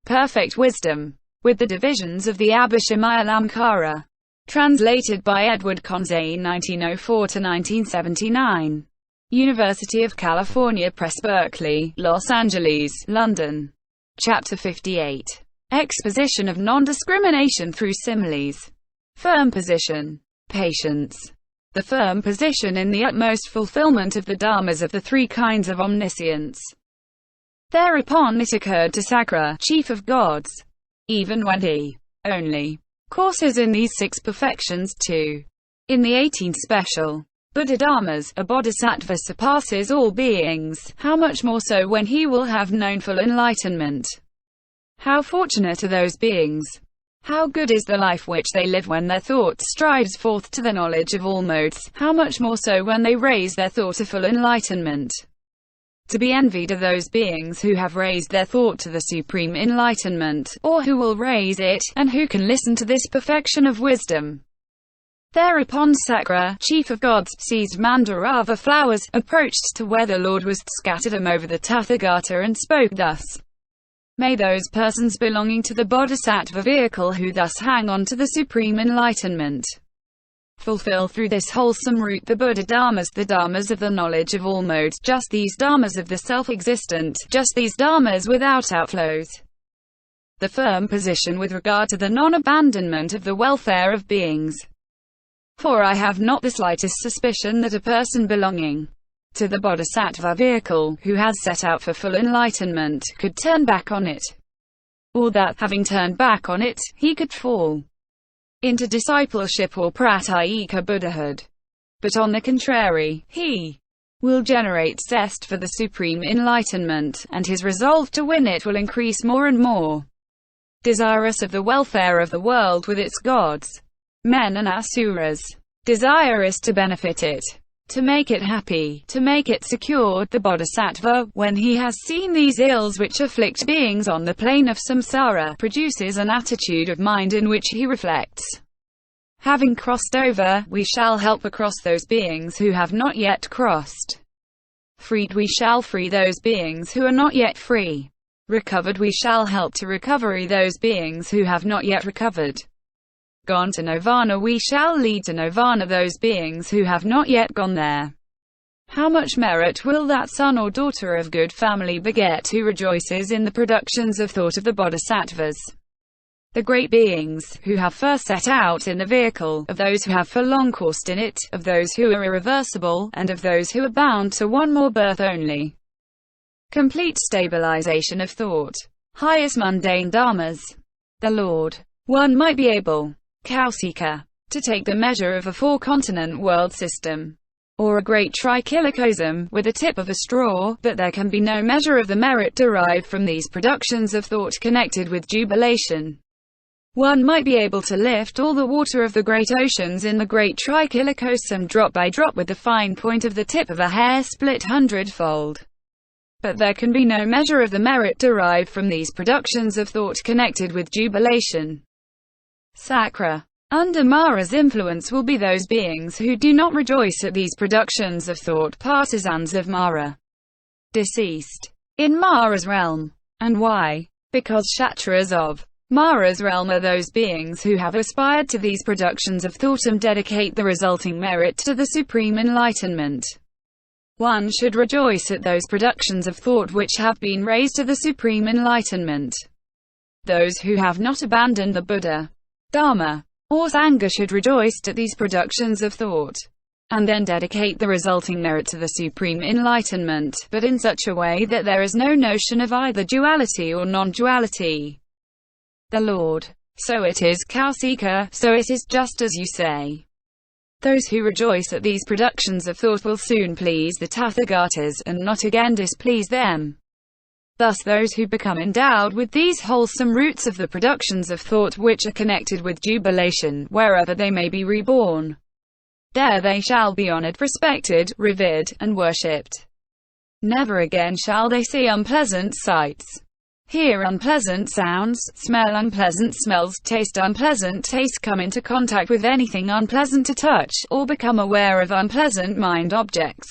Perfect Wisdom, with the divisions of the Abhishamaya-Lamkara. Translated by EdwardConze, 1904–1979. University of California Press, Berkeley, Los Angeles, London. Chapter 58. Exposition of non-discrimination through similes. Firm position. Patience. The firm position in the utmost fulfillment of the dharmas of the three kinds of omniscience. Thereupon it occurred to Sakra, chief of gods, even when he only courses in these six perfections too. In the 18th special, Buddhadharmas, a bodhisattva surpasses all beings, how much more so when he will have known full enlightenment. How fortunate are those beings! How good is the life which they live when their thought strives forth to the knowledge of all modes, how much more so when they raise their thought to full enlightenment. To be envied are those beings who have raised their thought to the supreme enlightenment, or who will raise it, and who can listen to this perfection of wisdom. Thereupon Sakra, chief of gods, seized mandarava flowers, approached to where the Lord was, scattered them over the tathagata and spoke thus. May those persons belonging to the bodhisattva-vehicle who thus hang on to the supreme enlightenment fulfill through this wholesome route the Buddhadharmas, the dharmas of the knowledge of all modes, just these dharmas of the self-existent, just these dharmas without outflows. The firm position with regard to the non-abandonment of the welfare of beings. For I have not the slightest suspicion that a person belonging to the bodhisattva-vehicle, who has set out for full enlightenment, could turn back on it. Or that, having turned back on it, he could fall into discipleship or pratyeka Buddhahood. But on the contrary, he will generate zest for the supreme enlightenment, and his resolve to win it will increase more and more. Desirous of the welfare of the world with its gods, men and asuras, desirous to benefit it, to make it happy, to make it secure, the bodhisattva, when he has seen these ills which afflict beings on the plane of samsara, produces an attitude of mind in which he reflects. Having crossed over, we shall help across those beings who have not yet crossed. Freed, we shall free those beings who are not yet free. Recovered, we shall help to recovery those beings who have not yet recovered. Gone to nirvana, we shall lead to nirvana those beings who have not yet gone there. How much merit will that son or daughter of good family beget who rejoices in the productions of thought of the bodhisattvas? The great beings, who have first set out in the vehicle, of those who have for long coursed in it, of those who are irreversible, and of those who are bound to one more birth only. Complete stabilization of thought. Highest mundane dharmas. The Lord. One might be able, Kausika, to take the measure of a four-continent world system, or a great trichilocosm, with the tip of a straw, but there can be no measure of the merit derived from these productions of thought connected with jubilation. One might be able to lift all the water of the great oceans in the great trichilocosm drop by drop with the fine point of the tip of a hair split hundredfold. But there can be no measure of the merit derived from these productions of thought connected with jubilation. Sakra. Under Mara's influence will be those beings who do not rejoice at these productions of thought, partisans of Mara. Deceased. In Mara's realm. And why? Because Kshatras of Mara's realm are those beings who have aspired to these productions of thought and dedicate the resulting merit to the supreme enlightenment. One should rejoice at those productions of thought which have been raised to the supreme enlightenment. Those who have not abandoned the Buddha, Dharma, or Sangha should rejoice at these productions of thought, and then dedicate the resulting merit to the supreme enlightenment, but in such a way that there is no notion of either duality or non-duality. The Lord. So it is, Kausika, so it is just as you say. Those who rejoice at these productions of thought will soon please the tathagatas, and not again displease them. Thus those who become endowed with these wholesome roots of the productions of thought which are connected with jubilation, wherever they may be reborn, there they shall be honored, respected, revered, and worshipped. Never again shall they see unpleasant sights, hear unpleasant sounds, smell unpleasant smells, taste unpleasant tastes, come into contact with anything unpleasant to touch, or become aware of unpleasant mind objects.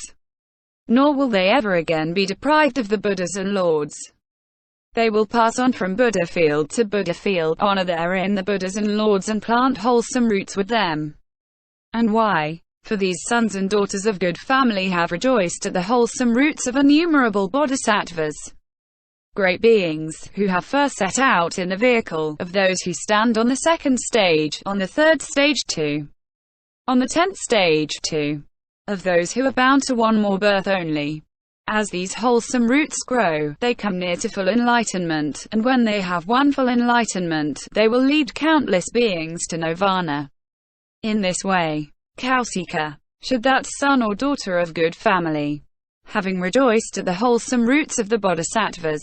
Nor will they ever again be deprived of the Buddhas and Lords. They will pass on from Buddha field to Buddha field, honor therein the Buddhas and Lords, and plant wholesome roots with them. And why? For these sons and daughters of good family have rejoiced at the wholesome roots of innumerable bodhisattvas, great beings, who have first set out in the vehicle, of those who stand on the second stage, on the third stage 2, on the 10th stage 2, of those who are bound to one more birth only. As these wholesome roots grow, they come near to full enlightenment, and when they have won full enlightenment, they will lead countless beings to nirvana. In this way, Kausika, should that son or daughter of good family, having rejoiced at the wholesome roots of the bodhisattvas,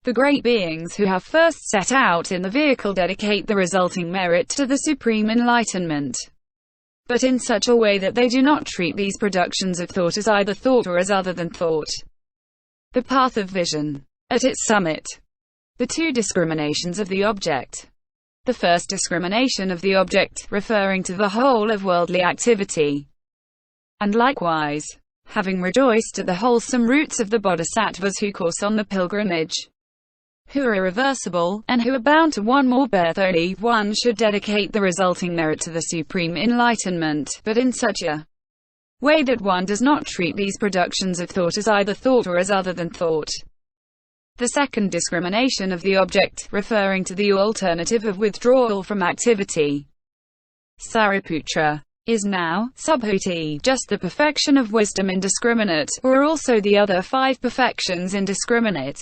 the great beings who have first set out in the vehicle, dedicate the resulting merit to the supreme enlightenment, but in such a way that they do not treat these productions of thought as either thought or as other than thought. The path of vision. At its summit, the two discriminations of the object. The first discrimination of the object, referring to the whole of worldly activity, and likewise, having rejoiced at the wholesome roots of the bodhisattvas who course on the pilgrimage, who are irreversible, and who are bound to one more birth only, one should dedicate the resulting merit to the supreme enlightenment, but in such a way that one does not treat these productions of thought as either thought or as other than thought. The second discrimination of the object, referring to the alternative of withdrawal from activity, Sariputra, is now, Subhuti, just the perfection of wisdom indiscriminate, or also the other 5 perfections indiscriminate.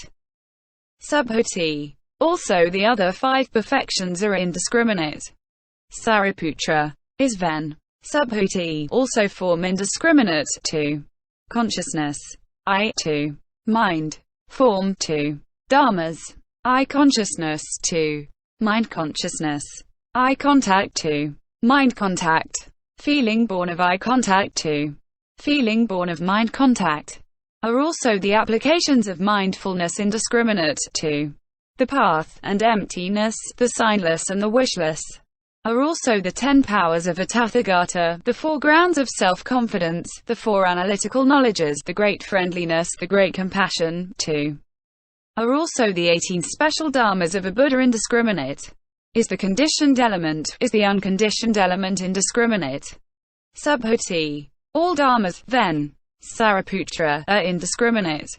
Subhuti. Also the other 5 perfections are indiscriminate. Sariputra is then. Subhuti. Also form indiscriminate. 2. Consciousness. I. 2. Mind. Form. 2. Dharmas. I. Consciousness. 2. Mind consciousness. Eye contact. 2. Mind contact. Feeling born of eye contact. 2. Feeling born of mind contact. Are also the applications of mindfulness indiscriminate. 2. The path, and emptiness, the signless and the wishless, are also the 10 powers of a tathagata, the 4 grounds of self-confidence, the 4 analytical knowledges, the great friendliness, the great compassion. 2. Are also the 18 special dharmas of a Buddha indiscriminate. Is the conditioned element, is the unconditioned element indiscriminate. Subhuti. All dharmas, then, Sariputra, are indiscriminate.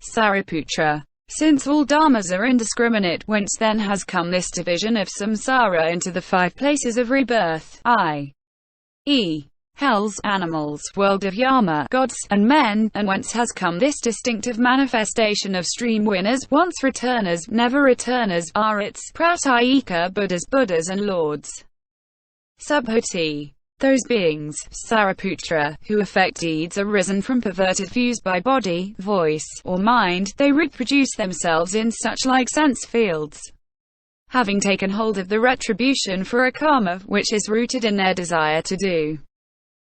Sariputra. Since all dharmas are indiscriminate, whence then has come this division of samsara into the 5 places of rebirth, i.e., hells, animals, world of yama, gods, and men, and whence has come this distinctive manifestation of stream winners, once returners, never returners, arhats, pratyeka Buddhas, Buddhas and lords. Subhuti. Those beings, Sariputra, who effect deeds arisen from perverted views by body, voice, or mind, they reproduce themselves in such like sense fields. Having taken hold of the retribution for a karma, which is rooted in their desire to do,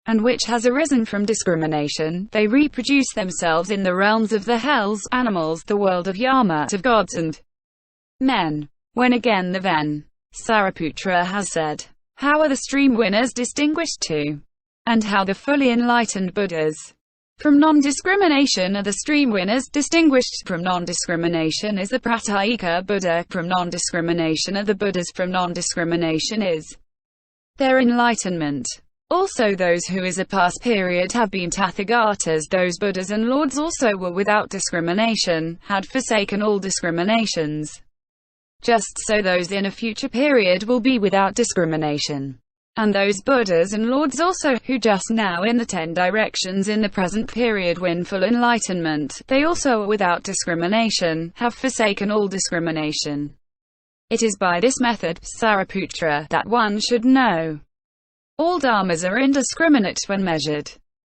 and which has arisen from discrimination, they reproduce themselves in the realms of the hells, animals, the world of yama, of gods and men. When again the Ven. Sariputra has said, how are the stream winners distinguished too? And how the fully enlightened Buddhas from non-discrimination are the stream winners distinguished from non-discrimination is the pratyeka Buddha, from non-discrimination are the Buddhas, from non-discrimination is their enlightenment. Also those who as a past period have been tathagatas, those Buddhas and Lords also were without discrimination, had forsaken all discriminations. Just so those in a future period will be without discrimination. And those Buddhas and Lords also, who just now in the 10 directions in the present period win full enlightenment, they also are without discrimination, have forsaken all discrimination. It is by this method, Sariputra, that one should know. All dharmas are indiscriminate when measured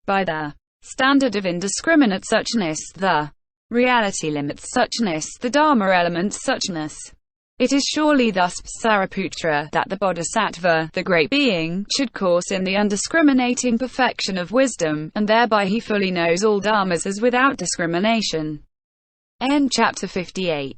by the standard of indiscriminate suchness, the reality limits suchness, the dharma elements suchness. It is surely thus, Sariputra, that the bodhisattva, the great being, should course in the undiscriminating perfection of wisdom, and thereby he fully knows all dharmas as without discrimination. End chapter 58.